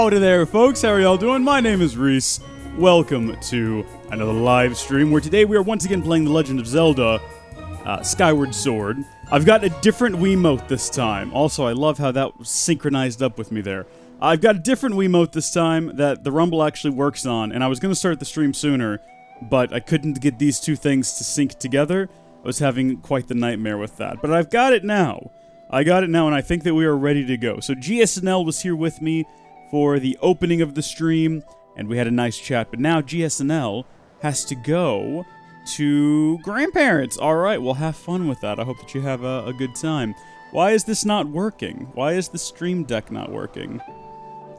Howdy there, folks. How are y'all doing? My name is Reese. Welcome to another live stream where today we are once again playing The Legend of Zelda Skyward Sword. I've got a different Wiimote this time. Also, I love how that was synchronized up with me there. I've got a different Wiimote this time that the Rumble actually works on, and I was going to start the stream sooner, but I couldn't get these two things to sync together. I was having quite the nightmare with that. But I've got it now. I got it now, and I think that we are ready to go. So GSNL was here with me for the opening of the stream, and we had a nice chat. But now GSNL has to go to grandparents. All right, well, have fun with that. I hope that you have a good time. Why is this not working? Why is the stream deck not working?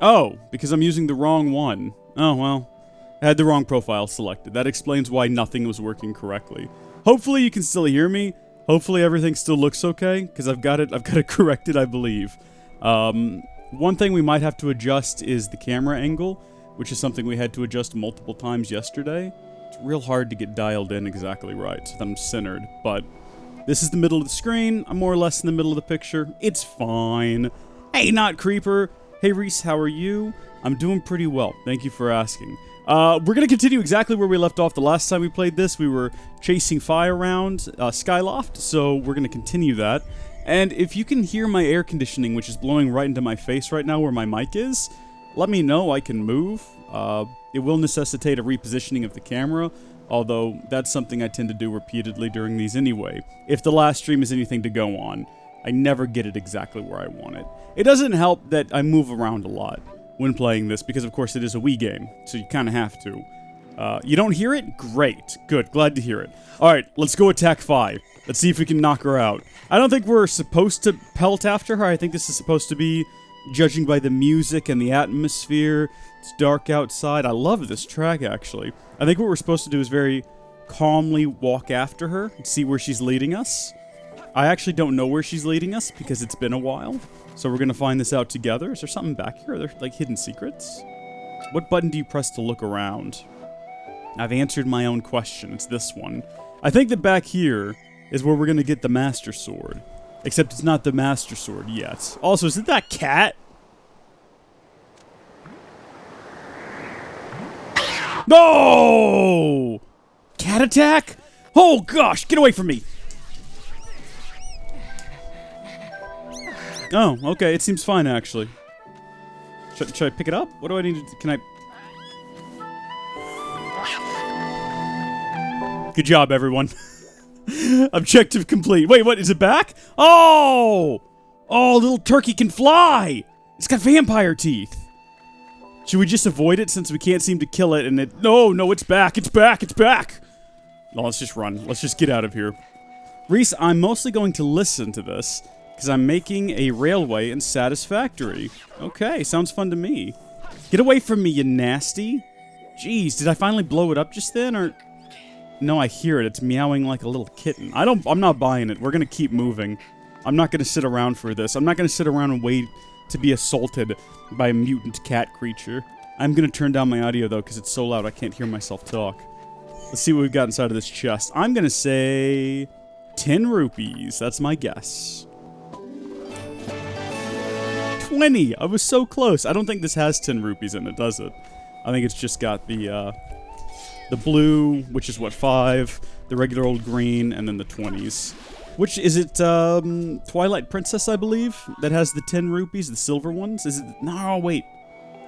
Oh, because I'm using the wrong one. Oh, well, I had the wrong profile selected. That explains why nothing was working correctly. Hopefully you can still hear me. Hopefully everything still looks okay, because I've got it corrected, I believe. One thing we might have to adjust is the camera angle, which is something we had to adjust multiple times yesterday. It's real hard to get dialed in exactly right, so that I'm centered, but this is the middle of the screen. I'm more or less in the middle of the picture. It's fine. Hey, Not Creeper. Hey, Reese, how are you? I'm doing pretty well. Thank you for asking. We're going to continue exactly where we left off the last time we played this. We were chasing Fi around Skyloft, so we're going to continue that. And if you can hear my air conditioning, which is blowing right into my face right now where my mic is, let me know. I can move. It will necessitate a repositioning of the camera, although that's something I tend to do repeatedly during these anyway. If the last stream is anything to go on, I never get it exactly where I want it. It doesn't help that I move around a lot when playing this, because of course it is a Wii game, so you kind of have to. You don't hear it? Great. Good. Glad to hear it. Alright, let's go attack Fi. Let's see if we can knock her out. I don't think we're supposed to pelt after her. I think this is supposed to be, judging by the music and the atmosphere. It's dark outside. I love this track, actually. I think what we're supposed to do is very calmly walk after her and see where she's leading us. I actually don't know where she's leading us because it's been a while. So we're going to find this out together. Is there something back here? Are there, like, hidden secrets? What button do you press to look around? I've answered my own question. It's this one. I think that back here is where we're going to get the Master Sword. Except it's not the Master Sword yet. Also, is it that cat? No! Cat attack? Oh, gosh! Get away from me! Oh, okay. It seems fine, actually. Should I pick it up? What do I need to do? Can I... Good job, everyone. Objective complete. Wait, what? Is it back? Oh! Oh, little turkey can fly! It's got vampire teeth. Should we just avoid it since we can't seem to kill it and it... No, it's back. It's back. It's back! No, let's just run. Let's just get out of here. Reese, I'm mostly going to listen to this because I'm making a railway in Satisfactory. Okay, sounds fun to me. Get away from me, you nasty. Jeez, did I finally blow it up just then, or... No, I hear it. It's meowing like a little kitten. I'm not buying it. We're gonna keep moving. I'm not gonna sit around for this. I'm not gonna sit around and wait to be assaulted by a mutant cat creature. I'm gonna turn down my audio, though, because it's so loud I can't hear myself talk. Let's see what we've got inside of this chest. I'm gonna say... 10 rupees. That's my guess. 20! I was so close. I don't think this has 10 rupees in it, does it? I think it's just got the blue, which is what, 5, the regular old green, and then the 20s. Which, is it, Twilight Princess, I believe? That has the 10 rupees, the silver ones? Is it, no, wait.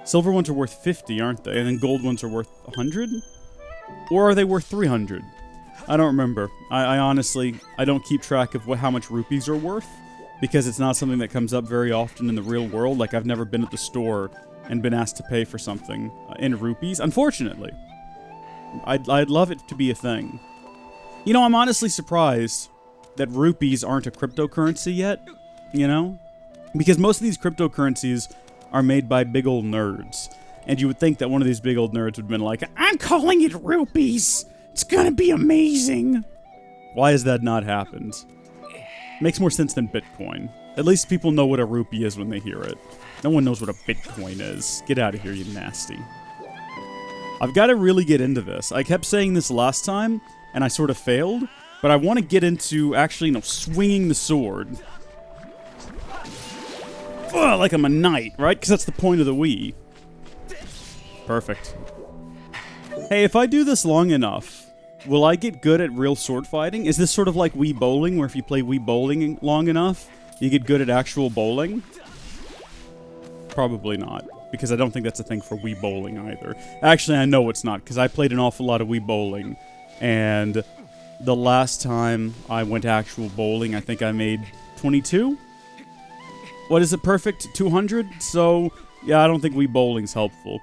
Silver ones are worth 50, aren't they? And then gold ones are worth 100? Or are they worth 300? I don't remember. I honestly, I don't keep track of how much rupees are worth, because it's not something that comes up very often in the real world. Like, I've never been at the store and been asked to pay for something in rupees, unfortunately. I'd love it to be a thing. You know, I'm honestly surprised that rupees aren't a cryptocurrency yet, you know? Because most of these cryptocurrencies are made by big old nerds. And you would think that one of these big old nerds would have been like, I'm calling it rupees! It's gonna be amazing! Why has that not happened? Makes more sense than Bitcoin. At least people know what a rupee is when they hear it. No one knows what a Bitcoin is. Get out of here, you nasty. I've got to really get into this. I kept saying this last time, and I sort of failed, but I want to get into actually, swinging the sword. Like I'm a knight, right? Because that's the point of the Wii. Perfect. Hey, if I do this long enough, will I get good at real sword fighting? Is this sort of like Wii Bowling, where if you play Wii Bowling long enough, you get good at actual bowling? Probably not, because I don't think that's a thing for Wii Bowling either. Actually, I know it's not, because I played an awful lot of Wii Bowling, and the last time I went to actual bowling, I think I made 22? What is it, perfect? 200? So, yeah, I don't think Wii Bowling's helpful.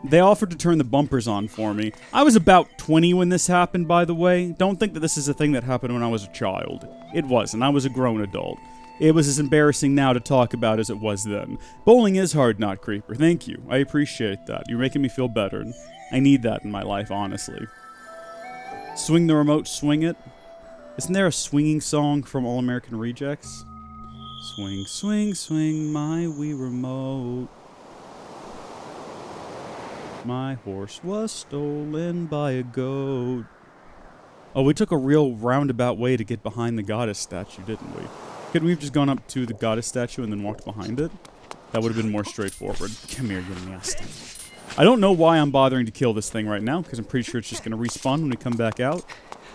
They offered to turn the bumpers on for me. I was about 20 when this happened, by the way. Don't think that this is a thing that happened when I was a child. It wasn't. I was a grown adult. It was as embarrassing now to talk about as it was then. Bowling is hard, not Creeper. Thank you. I appreciate that. You're making me feel better. I need that in my life, honestly. Swing the remote, swing it. Isn't there a swinging song from All American Rejects? Swing, swing, swing my Wii remote. My horse was stolen by a goat. Oh, we took a real roundabout way to get behind the goddess statue, didn't we? Couldn't we have just gone up to the goddess statue and then walked behind it? That would have been more straightforward. Come here, you nasty. I don't know why I'm bothering to kill this thing right now, because I'm pretty sure it's just going to respawn when we come back out.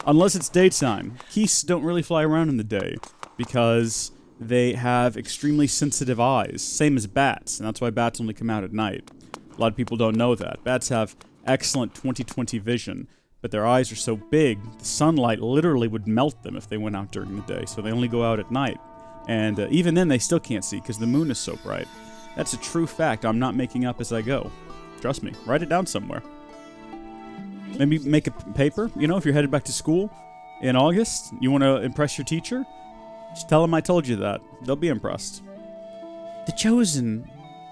Unless it's daytime. Geese don't really fly around in the day, because they have extremely sensitive eyes, same as bats, and that's why bats only come out at night. A lot of people don't know that. Bats have excellent 20/20 vision, but their eyes are so big, the sunlight literally would melt them if they went out during the day, so they only go out at night. And even then, they still can't see, because the moon is so bright. That's a true fact I'm not making up as I go. Trust me. Write it down somewhere. Maybe make a paper, you know, if you're headed back to school in August, you want to impress your teacher? Just tell them I told you that. They'll be impressed. The chosen,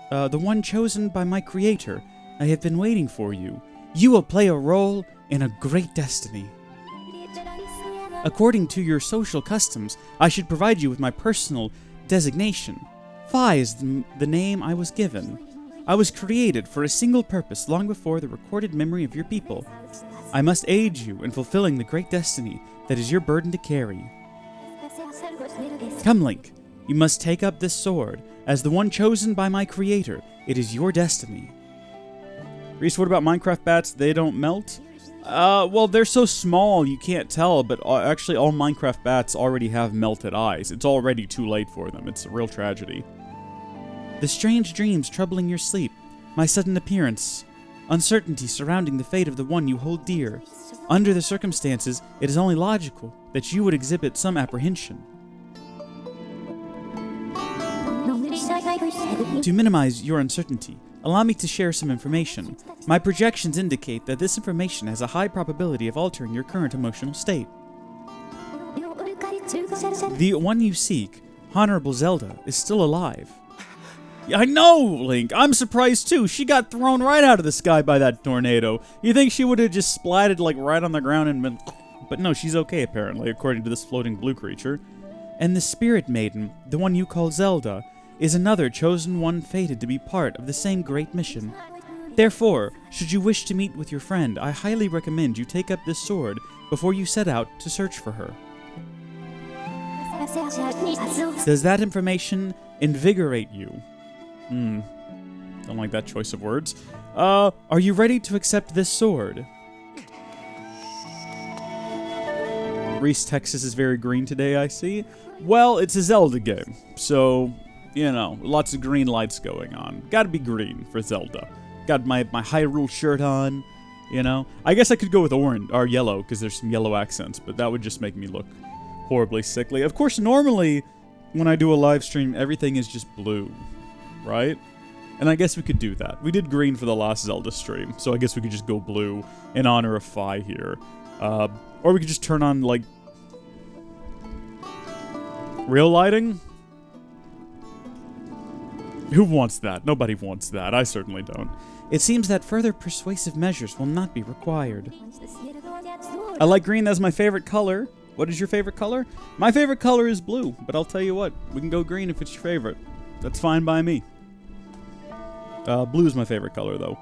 the one chosen by my creator. I have been waiting for you. You will play a role in a great destiny. According to your social customs, I should provide you with my personal designation. Phi is the name I was given. I was created for a single purpose long before the recorded memory of your people. I must aid you in fulfilling the great destiny that is your burden to carry. Come, Link. You must take up this sword. As the one chosen by my creator, it is your destiny. Reese, what about Minecraft bats? They don't melt? Well, they're so small you can't tell, but actually all Minecraft bats already have melted eyes. It's already too late for them. It's a real tragedy. The strange dreams troubling your sleep, my sudden appearance, uncertainty surrounding the fate of the one you hold dear. Under the circumstances, it is only logical that you would exhibit some apprehension. To minimize your uncertainty, allow me to share some information. My projections indicate that this information has a high probability of altering your current emotional state. The one you seek, Honorable Zelda, is still alive. I know, Link. I'm surprised too. She got thrown right out of the sky by that tornado. You think she would have just splatted like right on the ground and been... But no, she's okay apparently, according to this floating blue creature. And the Spirit Maiden, the one you call Zelda, is another chosen one fated to be part of the same great mission. Therefore, should you wish to meet with your friend, I highly recommend you take up this sword before you set out to search for her. Does that information invigorate you? Don't like that choice of words. Are you ready to accept this sword? Reese, Texas is very green today, I see. Well, it's a Zelda game, so... You know, lots of green lights going on. Gotta be green for Zelda. Got my Hyrule shirt on, you know. I guess I could go with orange, or yellow, because there's some yellow accents, but that would just make me look horribly sickly. Of course, normally, when I do a live stream, everything is just blue, right? And I guess we could do that. We did green for the last Zelda stream, so I guess we could just go blue in honor of Phi here. Or we could just turn on, like... real lighting? Who wants that? Nobody wants that. I certainly don't. It seems that further persuasive measures will not be required. I like green. That's my favorite color. What is your favorite color? My favorite color is blue, but I'll tell you what. We can go green if it's your favorite. That's fine by me. Blue is my favorite color, though.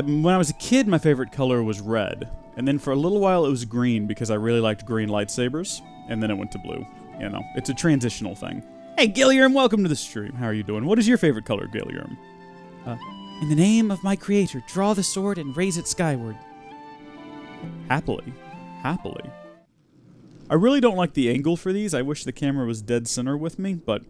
When I was a kid, my favorite color was red. And then for a little while, it was green because I really liked green lightsabers. And then it went to blue. You know, it's a transitional thing. Hey, Gilliam, welcome to the stream. How are you doing? What is your favorite color, Gilliam? In the name of my creator, draw the sword and raise it skyward. Happily. Happily. I really don't like the angle for these. I wish the camera was dead center with me, but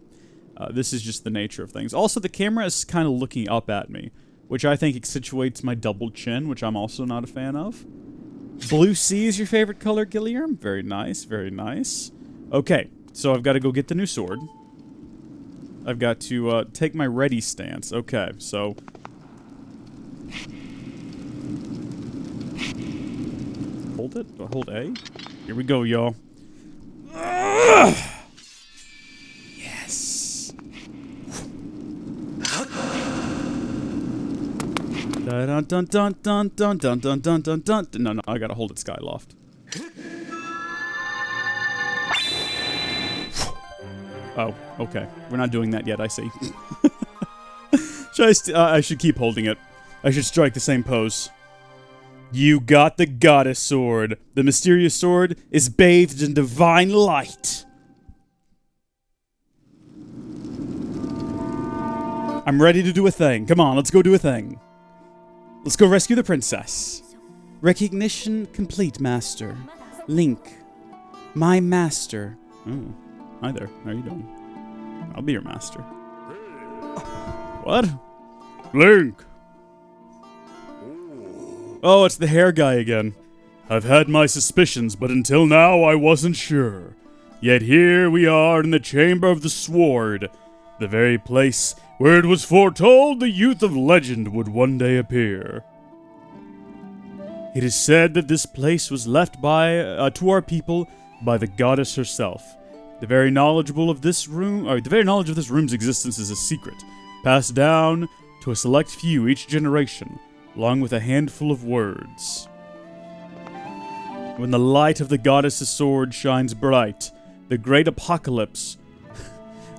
this is just the nature of things. Also, the camera is kind of looking up at me, which I think accentuates my double chin, which I'm also not a fan of. Blue sea is your favorite color, Gilliam? Very nice, very nice. Okay, so I've got to go get the new sword. I've got to take my ready stance. Okay, so... Hold it? Do I hold A? Here we go, y'all. Yes. Dun dun dun dun dun dun dun dun dun dun. No, I gotta hold it Skyloft. Oh, okay. We're not doing that yet, I see. I should keep holding it. I should strike the same pose. You got the goddess sword. The mysterious sword is bathed in divine light. I'm ready to do a thing. Come on, let's go do a thing. Let's go rescue the princess. Recognition complete, master. Link. My master. Oh, hi there. How are you doing? I'll be your master. What? Link. Oh, it's the hair guy again. I've had my suspicions, but until now I wasn't sure. Yet here we are in the Chamber of the Sward, the very place where it was foretold the youth of legend would one day appear. It is said that this place was left to our people by the goddess herself. The very knowledge of this room's existence is a secret, passed down to a select few each generation, along with a handful of words. When the light of the goddess's sword shines bright, the great apocalypse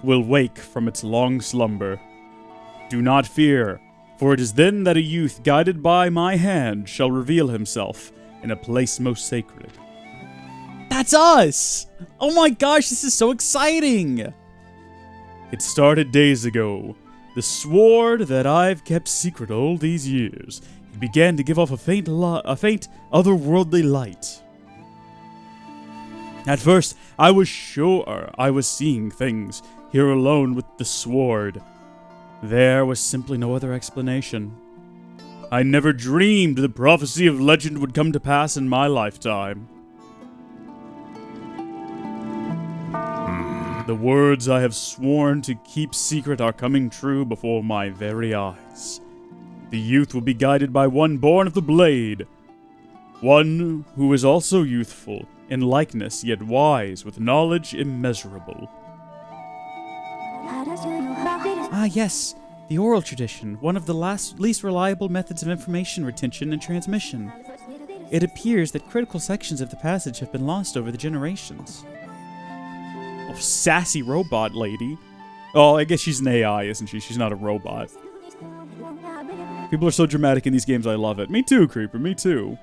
will wake from its long slumber. Do not fear, for it is then that a youth guided by my hand shall reveal himself in a place most sacred. That's us! Oh my gosh, this is so exciting! It started days ago. The sword that I've kept secret all these years, it began to give off a faint otherworldly light. At first, I was sure I was seeing things here alone with the sword. There was simply no other explanation. I never dreamed the prophecy of legend would come to pass in my lifetime. The words I have sworn to keep secret are coming true before my very eyes. The youth will be guided by one born of the blade. One who is also youthful, in likeness yet wise, with knowledge immeasurable. Ah, yes, the oral tradition, one of the least reliable methods of information retention and transmission. It appears that critical sections of the passage have been lost over the generations. Oh, sassy robot lady. Oh, I guess she's an AI, isn't she? She's not a robot. People are so dramatic in these games, I love it. Me too, Creeper, me too.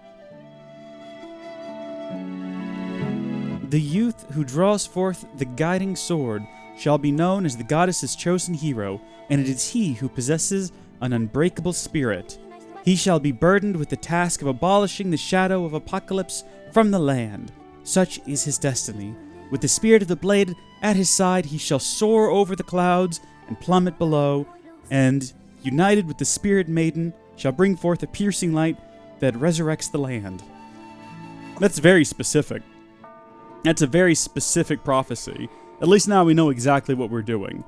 The youth who draws forth the guiding sword shall be known as the goddess's chosen hero, and it is he who possesses an unbreakable spirit. He shall be burdened with the task of abolishing the shadow of apocalypse from the land. Such is his destiny. With the spirit of the blade at his side, he shall soar over the clouds and plummet below, and, united with the spirit maiden, shall bring forth a piercing light that resurrects the land. That's very specific. That's a very specific prophecy. At least now we know exactly what we're doing.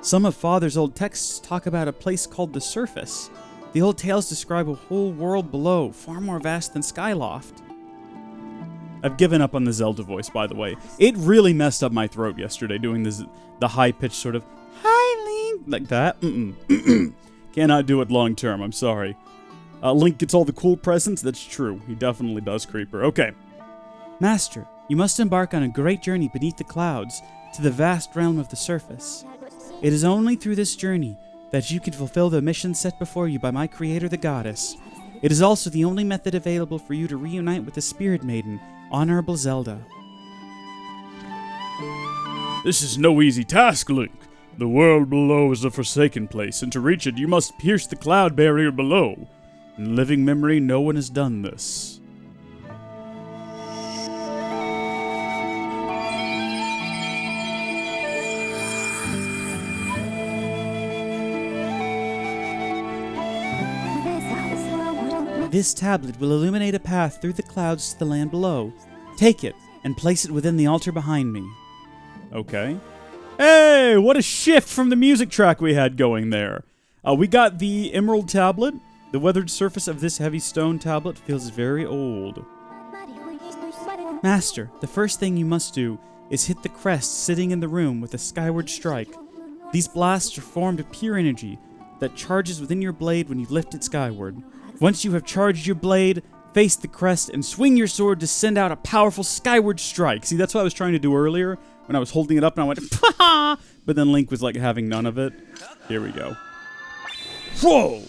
Some of Father's old texts talk about a place called the Surface. The old tales describe a whole world below, far more vast than Skyloft. I've given up on the Zelda voice, by the way. It really messed up my throat yesterday, doing the high-pitched sort of, "Hi, Link," like that. Cannot do it long term, I'm sorry. Link gets all the cool presents, that's true. He definitely does, Creeper. Okay. Master, you must embark on a great journey beneath the clouds, to the vast realm of the Surface. It is only through this journey that you can fulfill the mission set before you by my creator, the goddess. It is also the only method available for you to reunite with the Spirit Maiden, Honorable Zelda. This is no easy task, Link. The world below is a forsaken place, and to reach it, you must pierce the cloud barrier below. In living memory, no one has done this. This tablet will illuminate a path through the clouds to the land below. Take it and place it within the altar behind me. Okay. Hey, what a shift from the music track we had going there. We got the emerald tablet. The weathered surface of this heavy stone tablet feels very old. Master, the first thing you must do is hit the crest sitting in the room with a skyward strike. These blasts are formed of pure energy that charges within your blade when you lift it skyward. Once you have charged your blade, face the crest and swing your sword to send out a powerful skyward strike. See, that's what I was trying to do earlier when I was holding it up and I went, "Pah!" But then Link was like having none of it. Here we go. Whoa!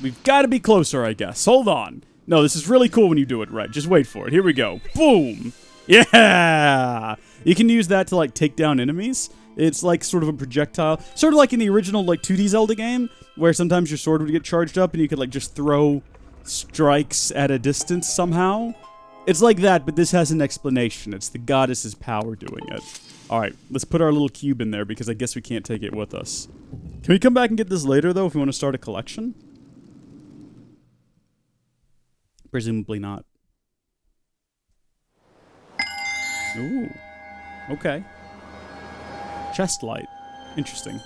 We've got to be closer, I guess. Hold on. No, this is really cool when you do it right. Just wait for it. Here we go. Boom! Yeah! You can use that to, like, take down enemies. It's like sort of a projectile. Sort of like in the original, like, 2D Zelda game, where sometimes your sword would get charged up and you could, like, just throw strikes at a distance somehow. It's like that, but this has an explanation. It's the goddess's power doing it. Alright, let's put our little cube in there because I guess we can't take it with us. Can we come back and get this later, though, if we want to start a collection? Presumably not. Ooh. Okay. Chest light. Interesting.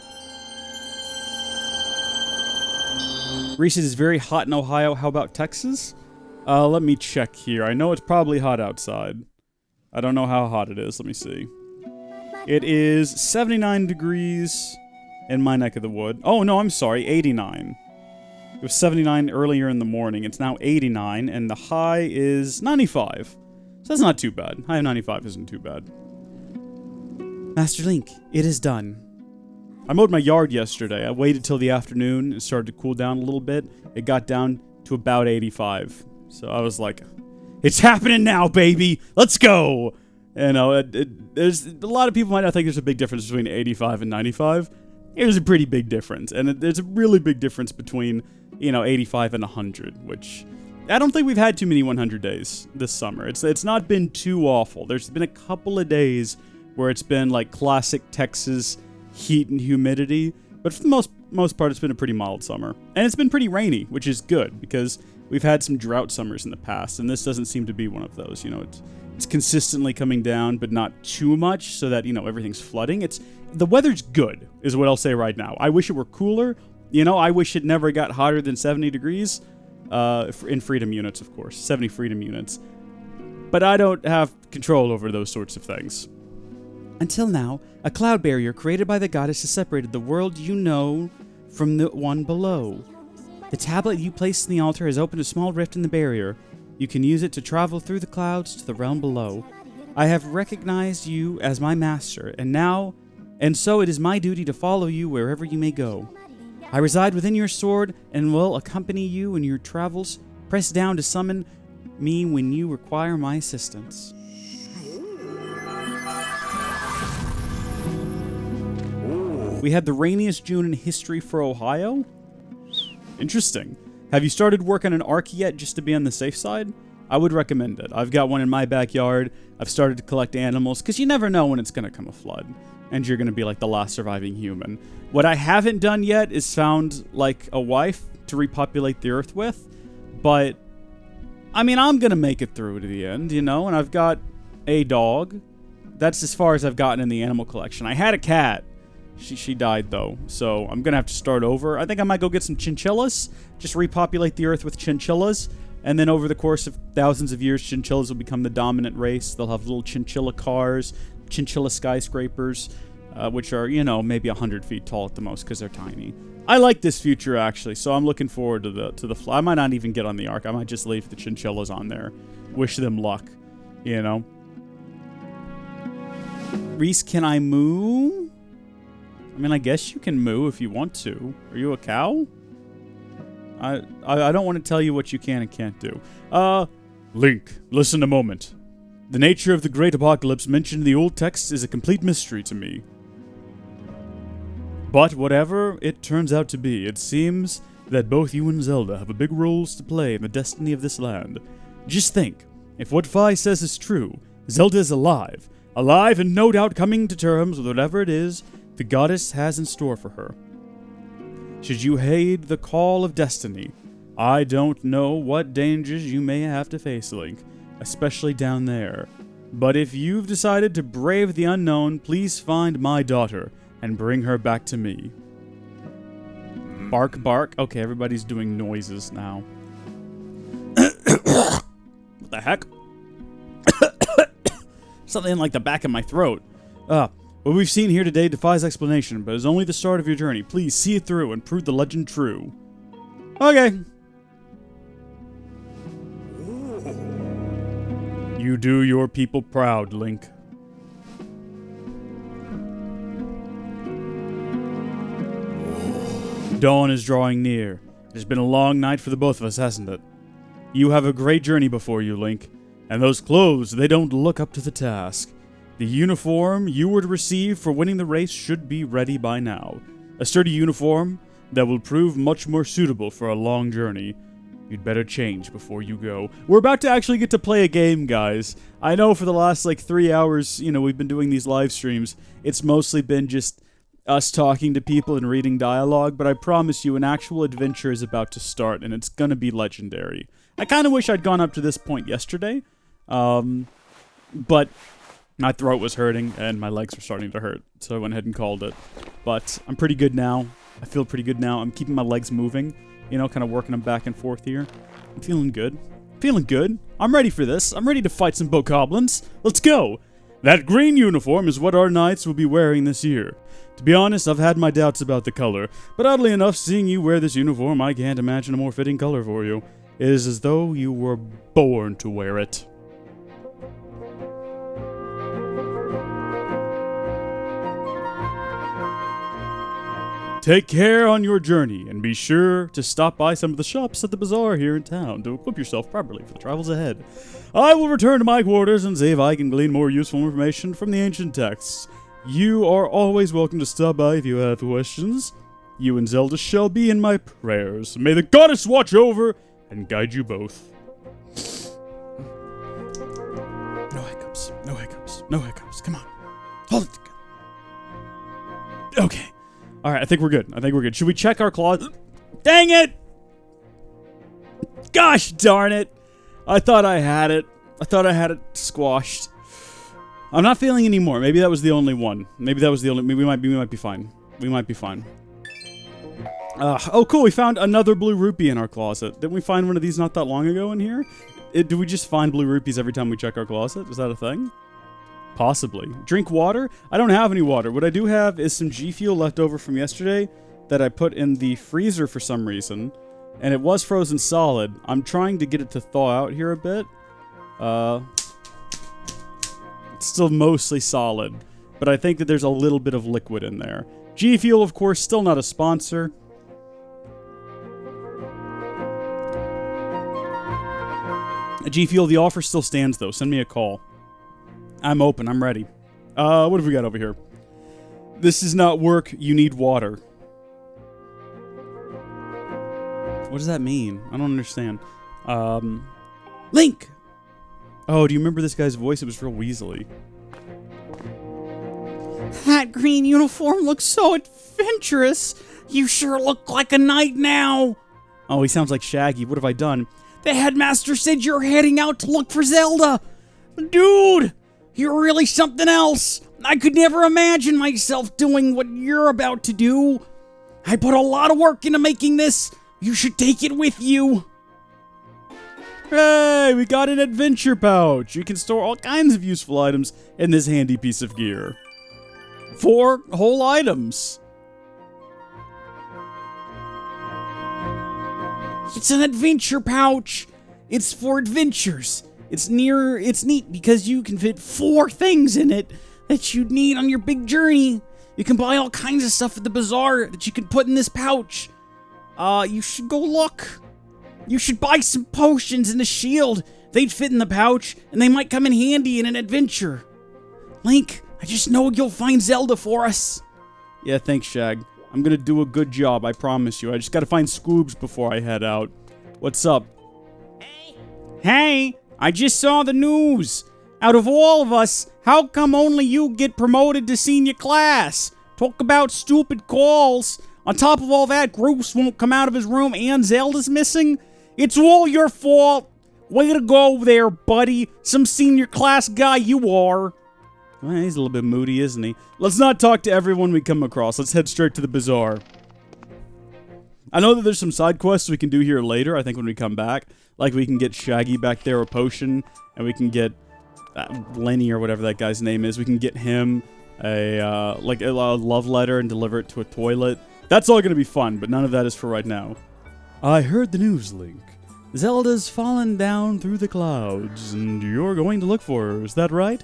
Reese is very hot in Ohio. How about Texas? Let me check here. I know it's probably hot outside. I don't know how hot it is. Let me see. It is 79 degrees in my neck of the wood. Oh, no, I'm sorry. 89. It was 79 earlier in the morning. It's now 89, and the high is 95. So that's not too bad. High of 95 isn't too bad. Master Link, it is done. I mowed my yard yesterday. I waited till the afternoon. It started to cool down a little bit. It got down to about 85. So I was like, it's happening now, baby. Let's go. You know, there's a lot of people might not think there's a big difference between 85 and 95. There's a pretty big difference. And there's a really big difference between, you know, 85 and 100, which I don't think we've had too many 100 days this summer. It's not been too awful. There's been a couple of days where it's been like classic Texas heat and humidity, but for the most part, it's been a pretty mild summer. And it's been pretty rainy, which is good, because we've had some drought summers in the past, and this doesn't seem to be one of those. You know, it's consistently coming down, but not too much, so that, you know, everything's flooding. The weather's good, is what I'll say right now. I wish it were cooler. You know, I wish it never got hotter than 70 degrees, in freedom units, of course, 70 freedom units. But I don't have control over those sorts of things. Until now, a cloud barrier created by the goddess has separated the world you know from the one below. The tablet you placed in the altar has opened a small rift in the barrier. You can use it to travel through the clouds to the realm below. I have recognized you as my master, and so it is my duty to follow you wherever you may go. I reside within your sword and will accompany you in your travels. Press down to summon me when you require my assistance. We had the rainiest June in history for Ohio. Interesting. Have you started work on an ark yet, just to be on the safe side? I would recommend it. I've got one in my backyard. I've started to collect animals, because you never know when it's going to come a flood, and you're going to be like the last surviving human. What I haven't done yet is found, like, a wife to repopulate the earth with, but, I mean, I'm going to make it through to the end, you know, and I've got a dog. That's as far as I've gotten in the animal collection. I had a cat. She died, though, so I'm going to have to start over. I think I might go get some chinchillas, just repopulate the earth with chinchillas, and then over the course of thousands of years, chinchillas will become the dominant race. They'll have little chinchilla cars, chinchilla skyscrapers, which are, you know, maybe 100 feet tall at the most because they're tiny. I like this future, actually, so I'm looking forward to the I might not even get on the ark. I might just leave the chinchillas on there. Wish them luck, you know. Reese, can I moo? I mean, I guess you can moo if you want to. Are you a cow? I don't want to tell you what you can and can't do. Link, listen a moment. The nature of the great apocalypse mentioned in the old texts is a complete mystery to me. But whatever it turns out to be, it seems that both you and Zelda have a big roles to play in the destiny of this land. Just think, if what Fi says is true, Zelda is alive and no doubt coming to terms with whatever it is the goddess has in store for her. Should you heed the call of destiny, I don't know what dangers you may have to face, Link, especially down there. But if you've decided to brave the unknown, please find my daughter and bring her back to me. Bark, bark. Okay, everybody's doing noises now. What the heck? Something in like the back of my throat. What we've seen here today defies explanation, but is only the start of your journey. Please see it through and prove the legend true. Okay. You do your people proud, Link. Dawn is drawing near. It has been a long night for the both of us, hasn't it? You have a great journey before you, Link. And those clothes, they don't look up to the task. The uniform you were to receive for winning the race should be ready by now. A sturdy uniform that will prove much more suitable for a long journey. You'd better change before you go. We're about to actually get to play a game, guys. I know for the last, 3 hours, we've been doing these live streams. It's mostly been just us talking to people and reading dialogue, but I promise you an actual adventure is about to start, and it's gonna be legendary. I kind of wish I'd gone up to this point yesterday, but my throat was hurting, and my legs were starting to hurt, so I went ahead and called it. But I'm pretty good now. I feel pretty good now. I'm keeping my legs moving. Kind of working them back and forth here. I'm feeling good. Feeling good. I'm ready for this. I'm ready to fight some bokoblins. Let's go! That green uniform is what our knights will be wearing this year. To be honest, I've had my doubts about the color, but oddly enough, seeing you wear this uniform, I can't imagine a more fitting color for you. It is as though you were born to wear it. Take care on your journey, and be sure to stop by some of the shops at the Bazaar here in town to equip yourself properly for the travels ahead. I will return to my quarters and see if I can glean more useful information from the ancient texts. You are always welcome to stop by if you have questions. You and Zelda shall be in my prayers. May the goddess watch over and guide you both. No hiccups, no hiccups, no hiccups. Come on. Hold it together. Okay. Alright, I think we're good. Should we check our closet? Dang it! Gosh darn it! I thought I had it. I thought I had it squashed. I'm not feeling any more. Maybe that was the only one. Maybe we might be fine. We might be fine. Oh cool, we found another blue rupee in our closet. Didn't we find one of these not that long ago in here? Do we just find blue rupees every time we check our closet? Is that a thing? Possibly. Drink water? I don't have any water. What I do have is some G Fuel left over from yesterday that I put in the freezer for some reason. And it was frozen solid. I'm trying to get it to thaw out here a bit. It's still mostly solid. But I think that there's a little bit of liquid in there. G Fuel, of course, still not a sponsor. G Fuel, the offer still stands though. Send me a call. I'm open. I'm ready. What have we got over here? This does not work. You need water. What does that mean? I don't understand. Link! Oh, do you remember this guy's voice? It was real weaselly. That green uniform looks so adventurous. You sure look like a knight now. Oh, he sounds like Shaggy. What have I done? The headmaster said you're heading out to look for Zelda. Dude! You're really something else. I could never imagine myself doing what you're about to do. I put a lot of work into making this. You should take it with you. Hey, we got an adventure pouch. You can store all kinds of useful items in this handy piece of gear. 4 whole items. It's an adventure pouch. It's for adventures. It's neat because you can fit 4 things in it that you'd need on your big journey. You can buy all kinds of stuff at the Bazaar that you can put in this pouch. You should go look. You should buy some potions and a shield. They'd fit in the pouch, and they might come in handy in an adventure. Link, I just know you'll find Zelda for us. Yeah, thanks, Shag. I'm gonna do a good job, I promise you. I just gotta find Scoobs before I head out. What's up? Hey, I just saw the news. Out of all of us, how come only you get promoted to senior class? Talk about stupid calls. On top of all that, Groose won't come out of his room and Zelda's missing. It's all your fault. Way to go there, buddy. Some senior class guy you are. Well, he's a little bit moody, isn't he? Let's not talk to everyone we come across. Let's head straight to the Bazaar. I know that there's some side quests we can do here later, I think, when we come back. Like, we can get Shaggy back there a potion, and we can get Lenny or whatever that guy's name is. We can get him a love letter and deliver it to a toilet. That's all going to be fun, but none of that is for right now. I heard the news, Link. Zelda's fallen down through the clouds, and you're going to look for her, is that right?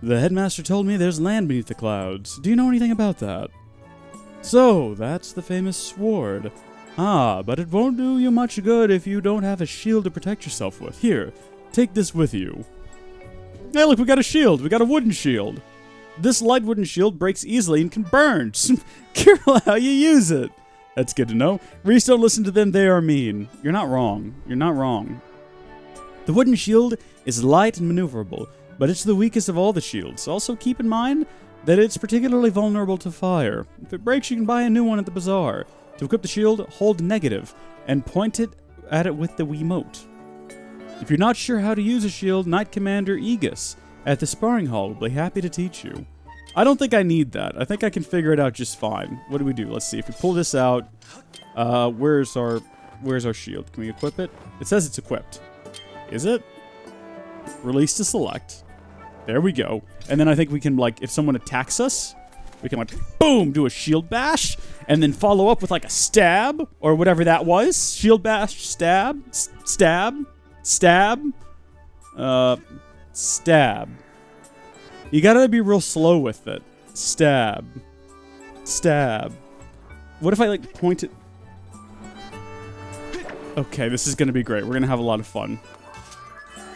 The headmaster told me there's land beneath the clouds. Do you know anything about that? So, that's the famous Sward. Ah, but it won't do you much good if you don't have a shield to protect yourself with. Here, take this with you. Hey, look, we got a shield. We got a wooden shield. This light wooden shield breaks easily and can burn. Careful how you use it. That's good to know. Reese, don't listen to them. They are mean. You're not wrong. You're not wrong. The wooden shield is light and maneuverable, but it's the weakest of all the shields. Also, keep in mind that it's particularly vulnerable to fire. If it breaks, you can buy a new one at the Bazaar. To equip the shield, hold negative and point it at it with the Wiimote. If you're not sure how to use a shield, Knight Commander Aegis at the sparring hall will be happy to teach you. I don't think I need that. I think I can figure it out just fine. What do we do? Let's see. If we pull this out, where's our shield? Can we equip it? It says it's equipped. Is it? Release to select. There we go. And then I think we can, like, if someone attacks us, we can, like, boom, do a shield bash, and then follow up with, like, a stab, or whatever that was. Shield bash, stab, stab, stab, stab. You gotta be real slow with it. Stab. Stab. What if I, like, point it? Okay, this is gonna be great. We're gonna have a lot of fun.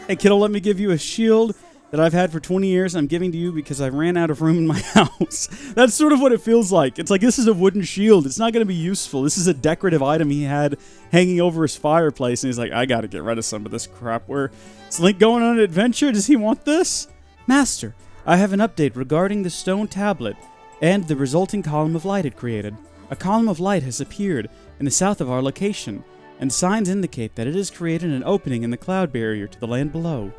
Hey, kiddo, let me give you a shield that I've had for 20 years. I'm giving to you because I ran out of room in my house. That's sort of what it feels like. It's like, this is a wooden shield. It's not going to be useful. This is a decorative item he had hanging over his fireplace, and he's like, I got to get rid of some of this crap. Is Link going on an adventure? Does he want this? Master, I have an update regarding the stone tablet and the resulting column of light it created. A column of light has appeared in the south of our location, and signs indicate that it has created an opening in the cloud barrier to the land below.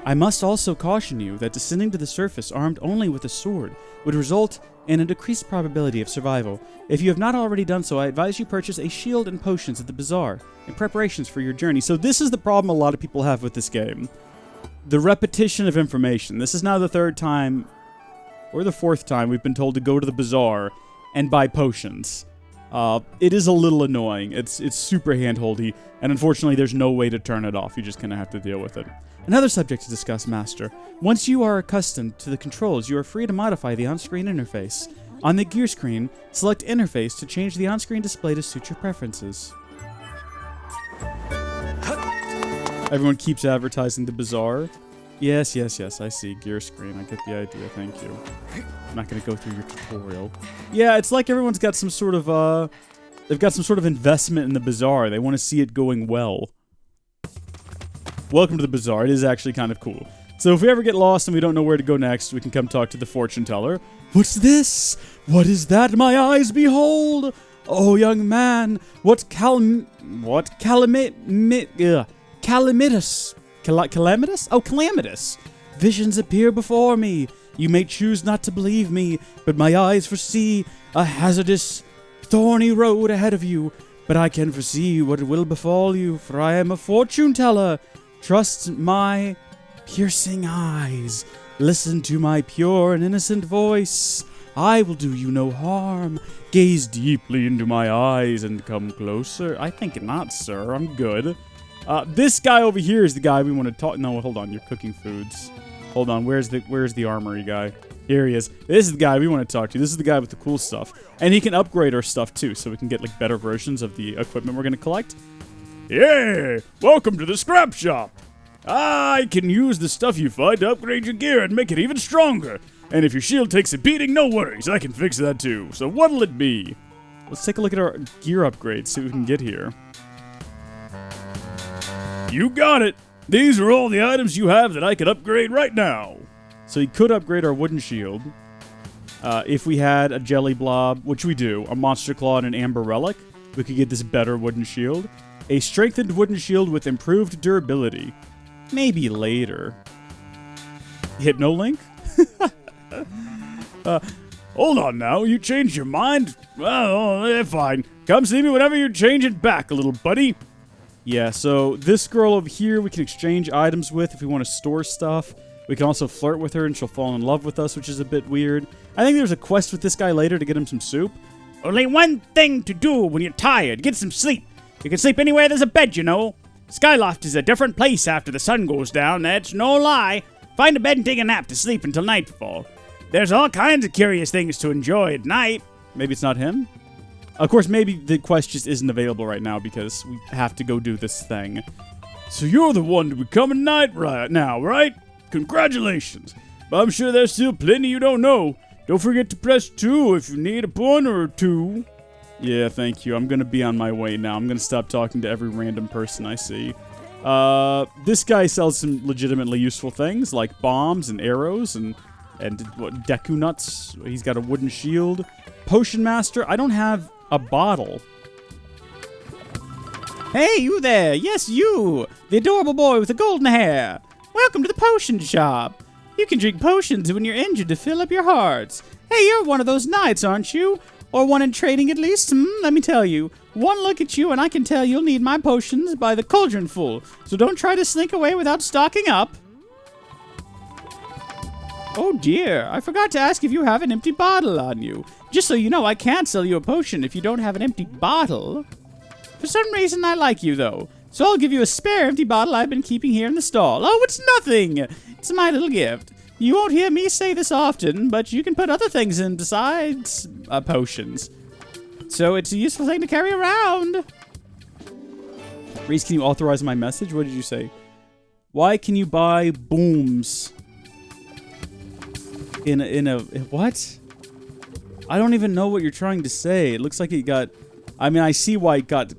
I must also caution you that descending to the surface armed only with a sword would result in a decreased probability of survival. If you have not already done so, I advise you purchase a shield and potions at the Bazaar in preparations for your journey. So this is the problem a lot of people have with this game. The repetition of information. This is now the third time, or the fourth time, we've been told to go to the Bazaar and buy potions. It is a little annoying. It's super hand-holdy, and unfortunately there's no way to turn it off. You just kind of have to deal with it. Another subject to discuss, Master. Once you are accustomed to the controls, you are free to modify the on-screen interface. On the gear screen, select Interface to change the on-screen display to suit your preferences. Everyone keeps advertising the Bazaar. Yes, I see. Gear screen. I get the idea. Thank you. I'm not going to go through your tutorial. Yeah, it's like everyone's got some sort of, they've got some sort of investment in the Bazaar. They want to see it going well. Welcome to the Bazaar. It is actually kind of cool. So if we ever get lost and we don't know where to go next, we can come talk to the fortune teller. What's this? What is that my eyes behold? Oh, young man, calamitous? Calamitous? Oh, calamitous. Visions appear before me. You may choose not to believe me, but my eyes foresee a hazardous, thorny road ahead of you. But I can foresee what will befall you, for I am a fortune teller. Trust my piercing eyes. Listen to my pure and innocent voice. I will do you no harm. Gaze deeply into my eyes and come closer. I think not, sir. I'm good. This guy over here is the guy we want to talk. No, hold on. You're cooking foods. Hold on. Where's the armory guy? Here he is. This is the guy we want to talk to. This is the guy with the cool stuff. And he can upgrade our stuff too, so we can get like better versions of the equipment we're going to collect. Yeah! Welcome to the scrap shop! I can use the stuff you find to upgrade your gear and make it even stronger. And if your shield takes a beating, no worries, I can fix that too. So what'll it be? Let's take a look at our gear upgrades, see what we can get here. You got it! These are all the items you have that I could upgrade right now. So you could upgrade our wooden shield. If we had a jelly blob, which we do, a monster claw and an amber relic, we could get this better wooden shield. A strengthened wooden shield with improved durability. Maybe later. Hypnolink? Hold on now, you changed your mind? Well, fine. Come see me whenever you change it back, little buddy. Yeah, so this girl over here we can exchange items with if we want to store stuff. We can also flirt with her and she'll fall in love with us, which is a bit weird. I think there's a quest with this guy later to get him some soup. Only one thing to do when you're tired. Get some sleep. You can sleep anywhere there's a bed, you know. Skyloft is a different place after the sun goes down. That's no lie. Find a bed and take a nap to sleep until nightfall. There's all kinds of curious things to enjoy at night. Maybe it's not him? Of course, maybe the quest just isn't available right now because we have to go do this thing. So you're the one to become a knight right now, right? Congratulations. But I'm sure there's still plenty you don't know. Don't forget to press 2 if you need a pointer or two. Yeah, thank you. I'm going to be on my way now. I'm going to stop talking to every random person I see. This guy sells some legitimately useful things like bombs and arrows and what, Deku nuts. He's got a wooden shield. Potion Master. I don't have a bottle. Hey, you there. Yes, you. The adorable boy with the golden hair. Welcome to the potion shop. You can drink potions when you're injured to fill up your hearts. Hey, you're one of those knights, aren't you? Or one in trading at least? Let me tell you. One look at you and I can tell you'll need my potions by the cauldron full. So don't try to slink away without stocking up. Oh dear, I forgot to ask if you have an empty bottle on you. Just so you know, I can't sell you a potion if you don't have an empty bottle. For some reason, I like you, though. So I'll give you a spare empty bottle I've been keeping here in the stall. Oh, it's nothing. It's my little gift. You won't hear me say this often, but you can put other things in besides potions. So it's a useful thing to carry around. Reese, can you authorize my message? What did you say? Why can you buy booms? In a what? I don't even know what you're trying to say. It looks like it got... I mean, I see why it got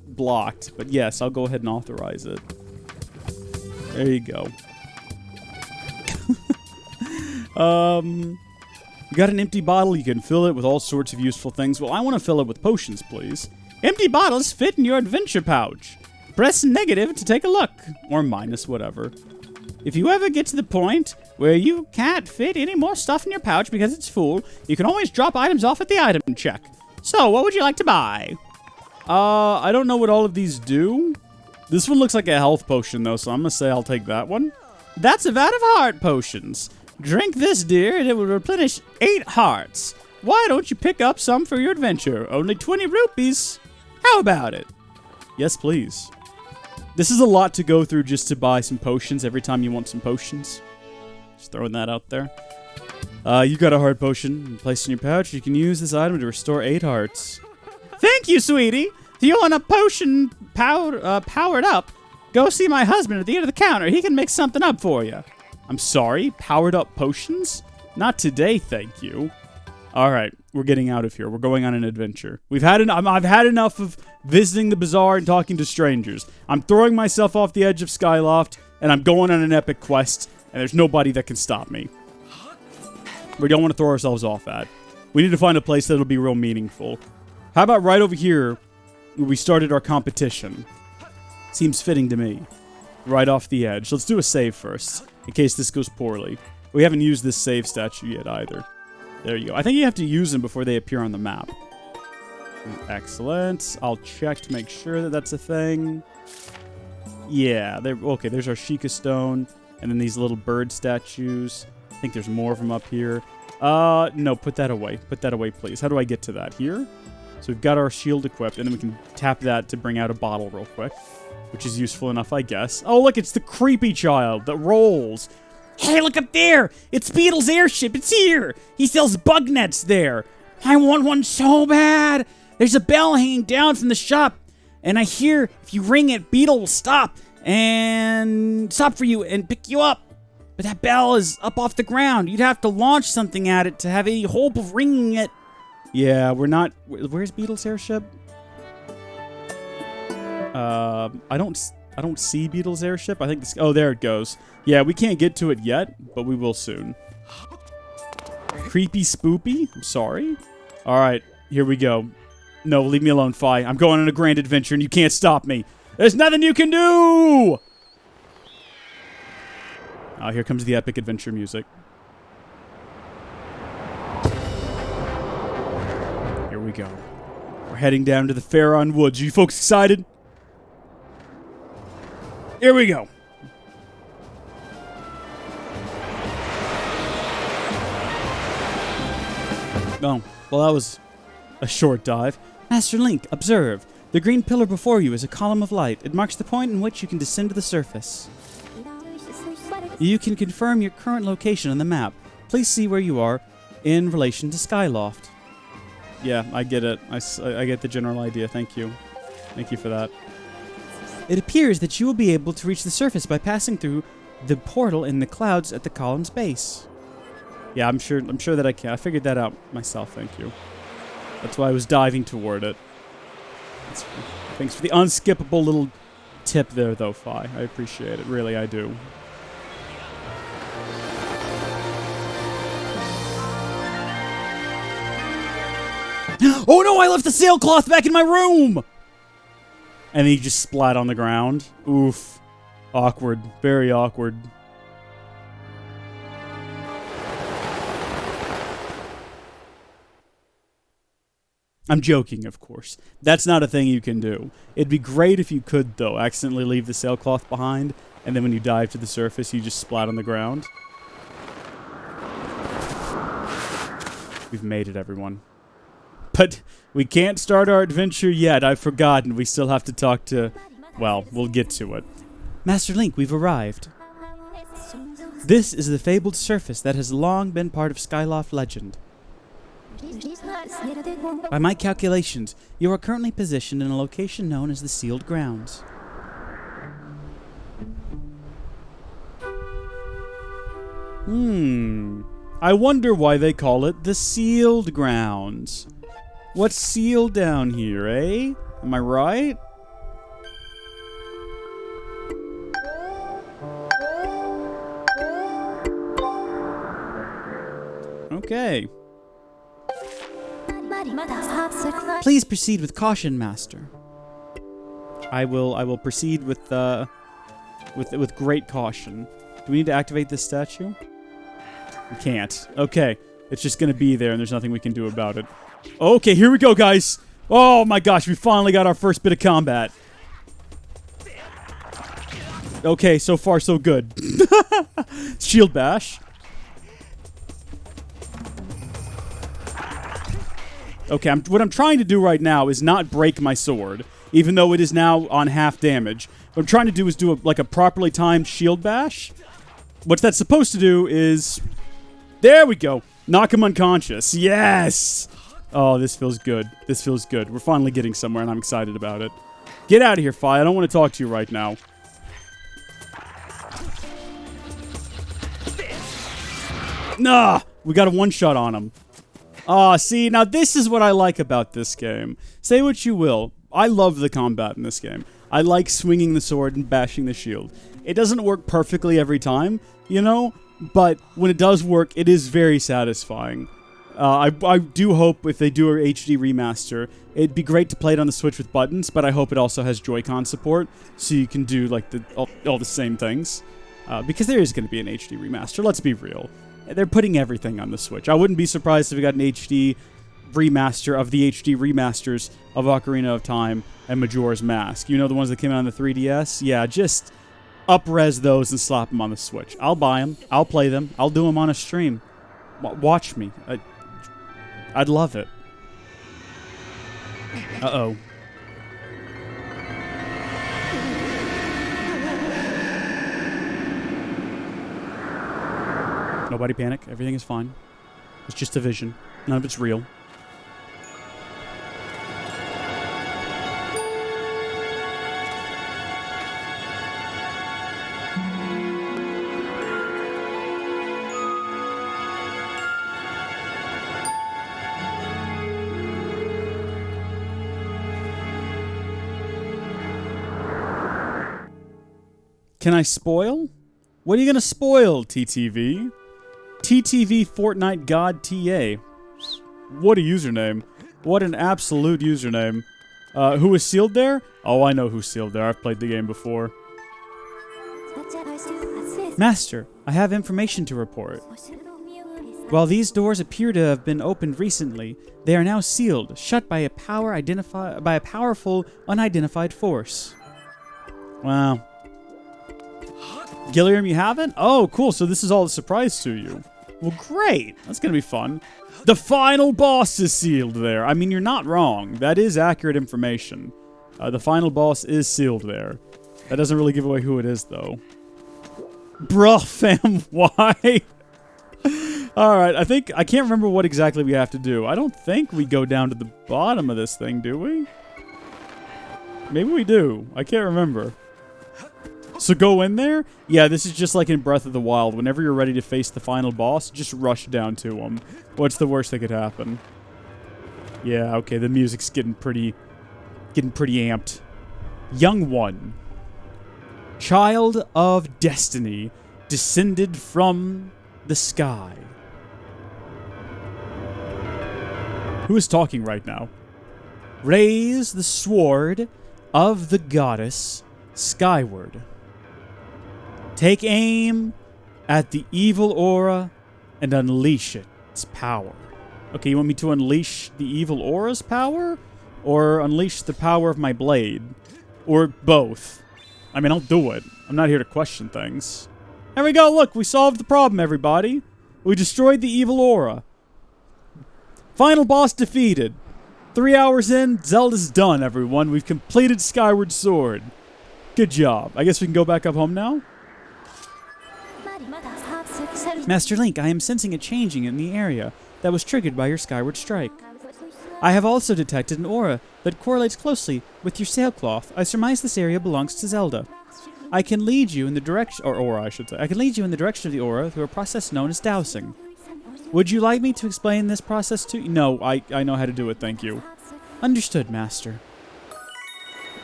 blocked, but yes, I'll go ahead and authorize it. There you go. You got an empty bottle. You can fill it with all sorts of useful things. Well, I want to fill it with potions, please. Empty bottles fit in your adventure pouch. Press negative to take a look, or minus, whatever. If you ever get to the point where you can't fit any more stuff in your pouch because it's full, you can always drop items off at the item check. So, what would you like to buy? I don't know what all of these do. This one looks like a health potion, though, so I'm going to say I'll take that one. That's a vat of heart potions. Drink this, dear, and it will replenish 8 hearts. Why don't you pick up some for your adventure? Only 20 rupees. How about it? Yes, please. This is a lot to go through just to buy some potions every time you want some potions. Just throwing that out there. You got a heart potion placed in your pouch. You can use this item to restore 8 hearts. Thank you, sweetie. If you want a potion powered up, go see my husband at the end of the counter. He can mix something up for you. I'm sorry? Powered up potions? Not today, thank you. All right, we're getting out of here. We're going on an adventure. I've had enough of visiting the bazaar and talking to strangers. I'm throwing myself off the edge of Skyloft, and I'm going on an epic quest, and there's nobody that can stop me. We don't want to throw ourselves off at. We need to find a place that'll be real meaningful. How about right over here, where we started our competition? Seems fitting to me. Right off the edge. Let's do a save first, in case this goes poorly. We haven't used this save statue yet either. There you go. I think you have to use them before they appear on the map. Excellent. I'll check to make sure that that's a thing. Yeah. Okay, there's our Sheikah Stone. And then these little bird statues. I think there's more of them up here. No, put that away. Put that away, please. How do I get to that? Here? So we've got our shield equipped, and then we can tap that to bring out a bottle real quick. Which is useful enough, I guess. Oh, look, it's the creepy child that rolls. Hey, look up there! It's Beetle's airship. It's here! He sells bug nets there. I want one so bad. There's a bell hanging down from the shop, and I hear if you ring it, Beetle will stop for you and pick you up. But that bell is up off the ground. You'd have to launch something at it to have any hope of ringing it. Yeah, we're not... Where's Beetle's airship? I don't see Beetle's airship. I think this... Oh, there it goes. Yeah, we can't get to it yet, but we will soon. Creepy spoopy? I'm sorry. All right, here we go. No, leave me alone, Fi. I'm going on a grand adventure, and you can't stop me. There's nothing you can do! Oh, here comes the epic adventure music. Here we go. We're heading down to the Faron Woods. Are you folks excited? Here we go. Oh, well, that was a short dive. Master Link, observe. The green pillar before you is a column of light. It marks the point in which you can descend to the surface. You can confirm your current location on the map. Please see where you are in relation to Skyloft. Yeah, I get it. I get the general idea. Thank you. Thank you for that. It appears that you will be able to reach the surface by passing through the portal in the clouds at the column's base. Yeah, I'm sure that I can. I figured that out myself. Thank you. That's why I was diving toward it. Thanks for the unskippable little tip there, though, Fi. I appreciate it. Really, I do. Oh no, I left the sailcloth back in my room! And he just splat on the ground. Oof. Awkward. Very awkward. I'm joking, of course. That's not a thing you can do. It'd be great if you could, though, accidentally leave the sailcloth behind, and then when you dive to the surface, you just splat on the ground. We've made it, everyone. But we can't start our adventure yet. I've forgotten. We still have to talk to... Well, we'll get to it. Master Link, we've arrived. This is the fabled surface that has long been part of Skyloft legend. By my calculations, you are currently positioned in a location known as the Sealed Grounds. I wonder why they call it the Sealed Grounds. What's sealed down here, eh? Am I right? Okay. Please proceed with caution, Master. I will proceed with great caution. Do we need to activate this statue? We can't. Okay. It's just gonna be there and there's nothing we can do about it. Okay, here we go, guys. Oh my gosh, we finally got our first bit of combat. Okay, so far so good. Shield bash. Okay, what I'm trying to do right now is not break my sword, even though it is now on half damage. What I'm trying to do is do a properly timed shield bash. What that's supposed to do is... There we go. Knock him unconscious. Yes! Oh, this feels good. This feels good. We're finally getting somewhere, and I'm excited about it. Get out of here, Fi. I don't want to talk to you right now. Nah! We got a one-shot on him. Ah, see, now this is what I like about this game. Say what you will. I love the combat in this game. I like swinging the sword and bashing the shield. It doesn't work perfectly every time, you know? But when it does work, it is very satisfying. I do hope if they do an HD remaster, it'd be great to play it on the Switch with buttons, but I hope it also has Joy-Con support, so you can do like all the same things. Because there is going to be an HD remaster, let's be real. They're putting everything on the Switch. I wouldn't be surprised if we got an HD remaster of the HD remasters of Ocarina of Time and Majora's Mask. You know, the ones that came out on the 3DS? Yeah, just up-res those and slap them on the Switch. I'll buy them. I'll play them. I'll do them on a stream. Watch me. I'd love it. Uh-oh. Nobody panic. Everything is fine. It's just a vision. None of it's real. Can I spoil? What are you gonna spoil, TTV? TTV Fortnite God TA. What a username. What an absolute username. Who is sealed there? Oh, I know who's sealed there. I've played the game before. Master, I have information to report. While these doors appear to have been opened recently, they are now sealed, shut by a powerful, unidentified force. Wow. Gilliam, you haven't? Oh, cool. So this is all a surprise to you. Well, great. That's going to be fun. The final boss is sealed there. I mean, you're not wrong. That is accurate information. The final boss is sealed there. That doesn't really give away who it is, though. Bruh, fam, why? Alright, I can't remember what exactly we have to do. I don't think we go down to the bottom of this thing, do we? Maybe we do. I can't remember. So go in there? Yeah, this is just like in Breath of the Wild. Whenever you're ready to face the final boss, just rush down to him. What's the worst that could happen? Yeah, okay, the music's getting pretty amped. Young one. Child of destiny, descended from the sky. Who is talking right now? Raise the sword of the goddess Skyward. Take aim at the evil aura and unleash its power. Okay, you want me to unleash the evil aura's power? Or unleash the power of my blade? Or both? I mean, I'll do it. I'm not here to question things. There we go, look, we solved the problem, everybody. We destroyed the evil aura. Final boss defeated. 3 hours in, Zelda's done, everyone. We've completed Skyward Sword. Good job. I guess we can go back up home now? Master Link, I am sensing a changing in the area that was triggered by your Skyward Strike. I have also detected an aura that correlates closely with your sailcloth. I surmise this area belongs to Zelda. I can lead you in the direction, or aura, I should say. I can lead you in the direction of the aura through a process known as dowsing. Would you like me to explain this process to you? No, I know how to do it, thank you. Understood, Master.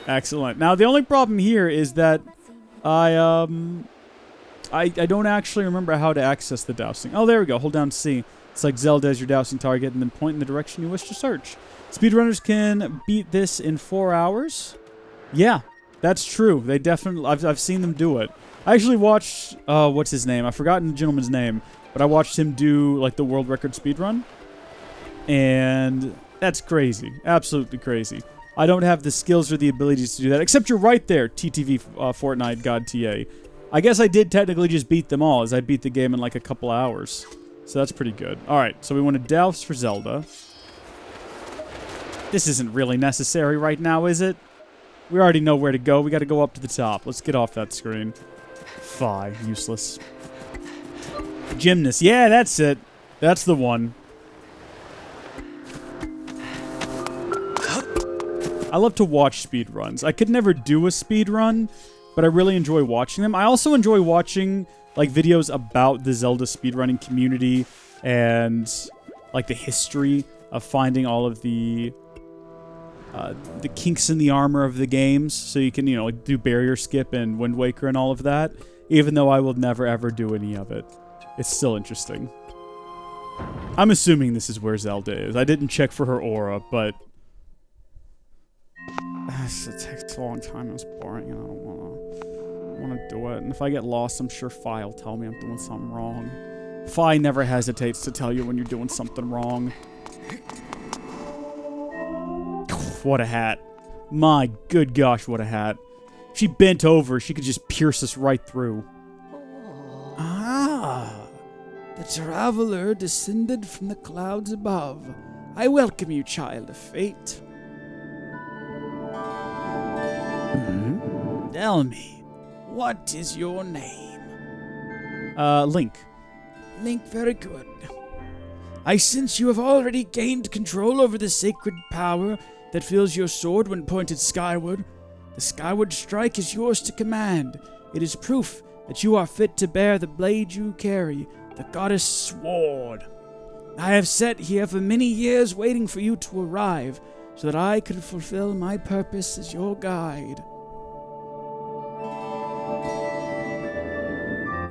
Excellent. Now, the only problem here is that I don't actually remember how to access the dowsing. Oh, there we go. Hold down C. It's like Zelda as your dowsing target, and then point in the direction you wish to search. Speedrunners can beat this in 4 hours. Yeah, that's true. They definitely... I've seen them do it. I actually watched... what's his name? I've forgotten the gentleman's name. But I watched him do, like, the world record speedrun. And that's crazy. Absolutely crazy. I don't have the skills or the abilities to do that. Except you're right there, TTV Fortnite God TA. I guess I did technically just beat them all, as I beat the game in, like, a couple hours. So that's pretty good. Alright, so we want to douse for Zelda. This isn't really necessary right now, is it? We already know where to go. We got to go up to the top. Let's get off that screen. Fie. Useless. Gymnast. Yeah, that's it. That's the one. I love to watch speedruns. I could never do a speedrun, but I really enjoy watching them. I also enjoy watching like videos about the Zelda speedrunning community and like the history of finding all of the kinks in the armor of the games, so you can, you know, like do barrier skip and Wind Waker and all of that, even though I will never ever do any of it. It's still interesting. I'm assuming this is where Zelda is. I didn't check for her aura, but it takes a long time. It's boring, and I don't want to do it. And if I get lost, I'm sure Fi will tell me I'm doing something wrong. Fi never hesitates to tell you when you're doing something wrong. What a hat. My good gosh, what a hat. If she bent over, she could just pierce us right through. Ah, the traveler descended from the clouds above. I welcome you, child of fate. Tell me, what is your name? Link. Link, very good. I sense you have already gained control over the sacred power that fills your sword when pointed skyward. The Skyward Strike is yours to command. It is proof that you are fit to bear the blade you carry, the goddess Sward. I have sat here for many years waiting for you to arrive, so that I could fulfill my purpose as your guide.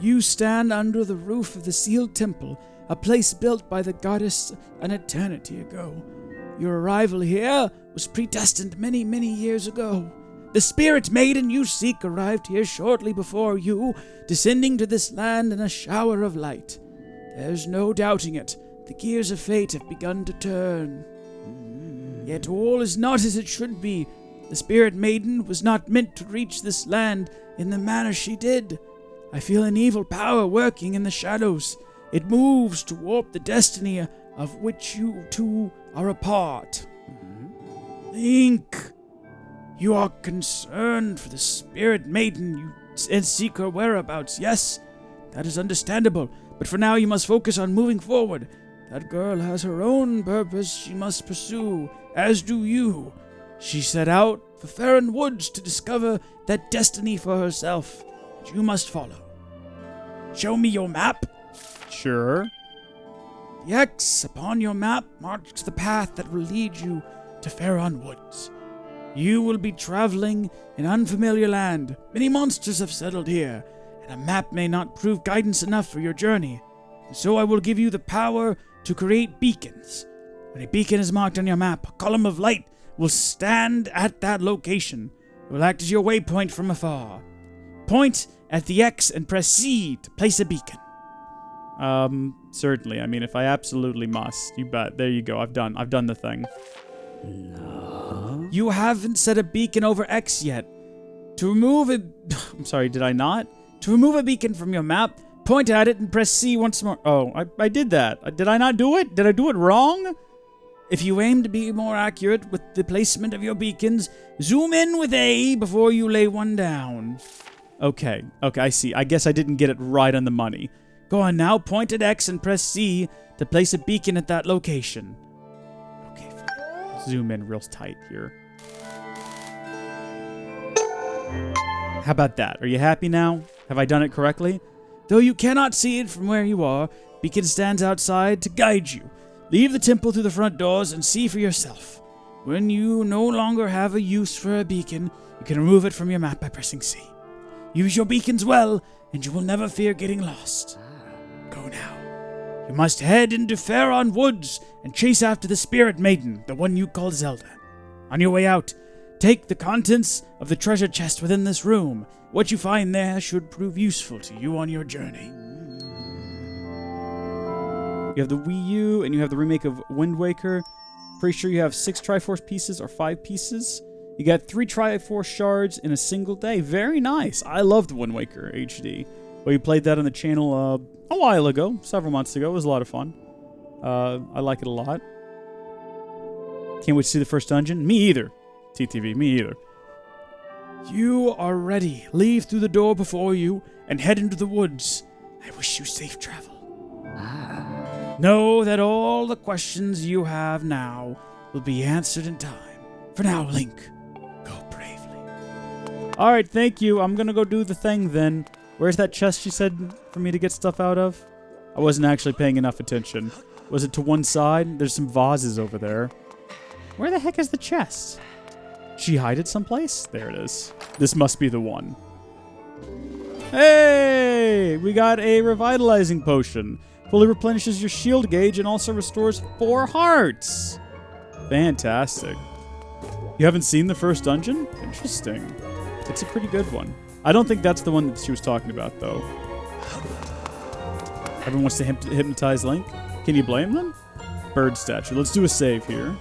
You stand under the roof of the sealed temple, a place built by the goddess an eternity ago. Your arrival here was predestined many, many years ago. The spirit maiden you seek arrived here shortly before you, descending to this land in a shower of light. There's no doubting it. The gears of fate have begun to turn. Yet all is not as it should be. The spirit maiden was not meant to reach this land in the manner she did. I feel an evil power working in the shadows. It moves to warp the destiny of which you two are a part. Link, you are concerned for the spirit maiden and seek her whereabouts. Yes, that is understandable, but for now you must focus on moving forward. That girl has her own purpose she must pursue, as do you. She set out for Farron Woods to discover that destiny for herself, and you must follow. Show me your map. Sure. The X upon your map marks the path that will lead you to Farron Woods. You will be traveling in unfamiliar land. Many monsters have settled here, and a map may not prove guidance enough for your journey. And so I will give you the power to create beacons. When a beacon is marked on your map, a column of light will stand at that location. It will act as your waypoint from afar. Point at the X and press C to place a beacon. Certainly. I mean, if I absolutely must, you bet. There you go. I've done the thing. You haven't set a beacon over X yet. To remove it... I'm sorry, did I not? To remove a beacon from your map, point at it and press C once more. Oh, I did that. Did I not do it? Did I do it wrong? If you aim to be more accurate with the placement of your beacons, zoom in with A before you lay one down. Okay, I see. I guess I didn't get it right on the money. Go on now, point at X and press C to place a beacon at that location. Okay, fine. Zoom in real tight here. How about that? Are you happy now? Have I done it correctly? Though you cannot see it from where you are, beacon stands outside to guide you. Leave the temple through the front doors and see for yourself. When you no longer have a use for a beacon, you can remove it from your map by pressing C. Use your beacons well, and you will never fear getting lost. Go now. You must head into Farron Woods and chase after the spirit maiden, the one you call Zelda. On your way out, take the contents of the treasure chest within this room. What you find there should prove useful to you on your journey. You have the Wii U, and you have the remake of Wind Waker. Pretty sure you have 6 Triforce pieces or 5 pieces. You got 3 Triforce shards in a single day. Very nice. I loved Wind Waker HD. Well, you played that on the channel a while ago, several months ago. It was a lot of fun. I like it a lot. Can't wait to see the first dungeon. Me either. TTV, me either. You are ready. Leave through the door before you and head into the woods. I wish you safe travel. Know that all the questions you have now will be answered in time. For now, Link, go bravely. All right, thank you. I'm going to go do the thing then. Where's that chest you said for me to get stuff out of? I wasn't actually paying enough attention. Was it to one side? There's some vases over there. Where the heck is the chest? She hide it someplace? There it is. This must be the one. Hey! We got a Revitalizing Potion. Fully replenishes your shield gauge and also restores 4 hearts. Fantastic. You haven't seen the first dungeon? Interesting. It's a pretty good one. I don't think that's the one that she was talking about, though. Everyone wants to hypnotize Link. Can you blame them? Bird statue. Let's do a save here.